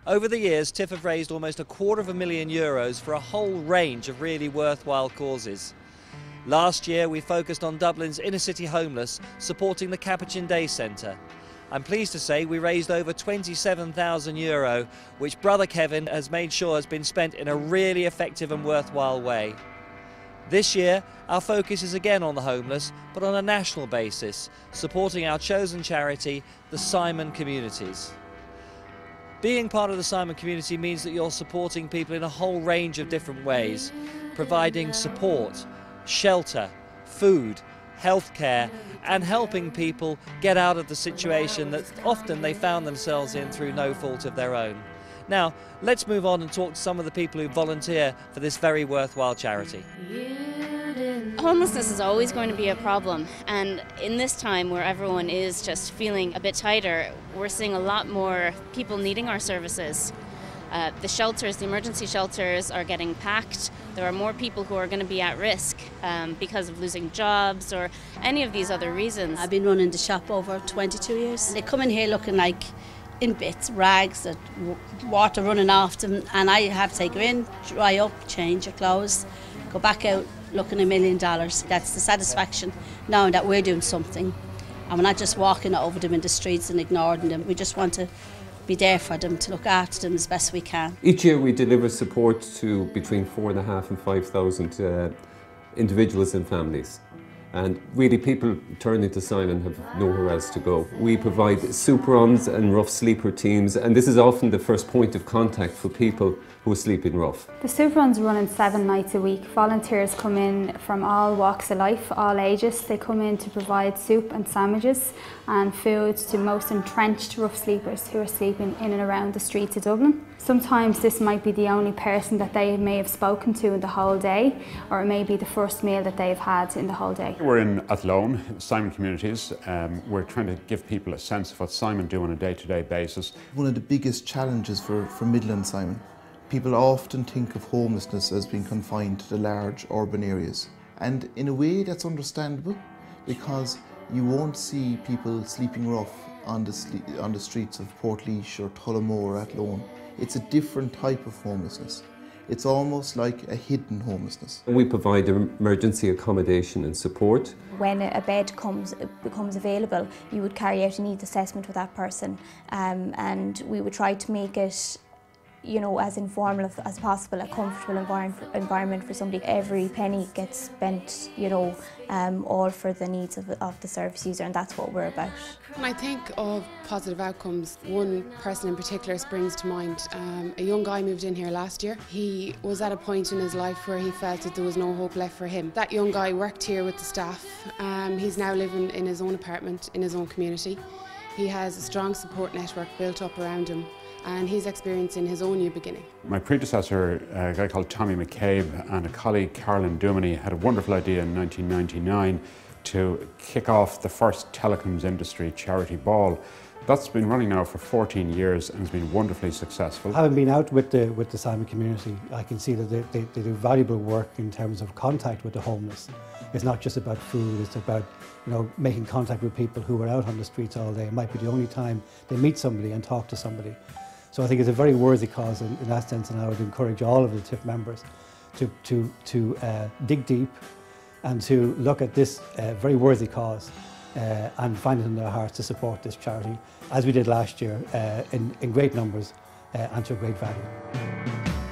Over the years, TIF have raised almost €250,000 for a whole range of really worthwhile causes. Last year we focused on Dublin's inner city homeless, supporting the Capuchin Day Centre. I'm pleased to say we raised over €27,000, which Brother Kevin has made sure has been spent in a really effective and worthwhile way. This year our focus is again on the homeless, but on a national basis, supporting our chosen charity, the Simon Communities. Being part of the Simon community means that you're supporting people in a whole range of different ways, providing support, shelter, food, healthcare, and helping people get out of the situation that often they found themselves in through no fault of their own. Now, let's move on and talk to some of the people who volunteer for this very worthwhile charity. Homelessness is always going to be a problem, and in this time where everyone is just feeling a bit tighter, we're seeing a lot more people needing our services. The shelters, the emergency shelters are getting packed. There are more people who are going to be at risk because of losing jobs or any of these other reasons. I've been running the shop over 22 years. They come in here looking like in bits, rags, water running off them, and I have to take her in, dry up, change her clothes, go back out looking $1 million. That's the satisfaction, knowing that we're doing something. And we're not just walking over them in the streets and ignoring them. We just want to be there for them, to look after them as best we can. Each year we deliver support to between 4,500 and 5,000 individuals and families. And really people turning to Simon have nowhere else to go. We provide soup runs and rough sleeper teams, and this is often the first point of contact for people who are sleeping rough. The soup runs run in 7 nights a week. Volunteers come in from all walks of life, all ages. They come in to provide soup and sandwiches and food to most entrenched rough sleepers who are sleeping in and around the streets of Dublin. Sometimes this might be the only person that they may have spoken to in the whole day, or it may be the first meal that they've had in the whole day. We're in Athlone, Simon Communities. We're trying to give people a sense of what Simon do on a day-to-day basis. One of the biggest challenges for Midland Simon, people often think of homelessness as being confined to the large urban areas. And in a way that's understandable, because you won't see people sleeping rough on the streets of Portlaoise or Tullamore or Athlone. It's a different type of homelessness. It's almost like a hidden homelessness. We provide emergency accommodation and support. When a bed becomes available, you would carry out a needs assessment with that person, and we would try to make it, you know, as informal as possible, a comfortable environment for somebody. Every penny gets spent, you know, all for the needs of the service user, and that's what we're about. When I think of positive outcomes, one person in particular springs to mind. A young guy moved in here last year. He was at a point in his life where he felt that there was no hope left for him. That young guy worked here with the staff. He's now living in his own apartment, in his own community. He has a strong support network built up around him, and he's experiencing his own new beginning. My predecessor, a guy called Tommy McCabe, and a colleague, Carolyn Duminy, had a wonderful idea in 1999 to kick off the first telecoms industry charity ball. That's been running now for 14 years and has been wonderfully successful. Having been out with the Simon community, I can see that they do valuable work in terms of contact with the homeless. It's not just about food, it's about, you know, making contact with people who are out on the streets all day. It might be the only time they meet somebody and talk to somebody. So I think it's a very worthy cause in that sense, and I would encourage all of the TIF members to dig deep and to look at this very worthy cause and find it in their hearts to support this charity, as we did last year, in great numbers and to a great value.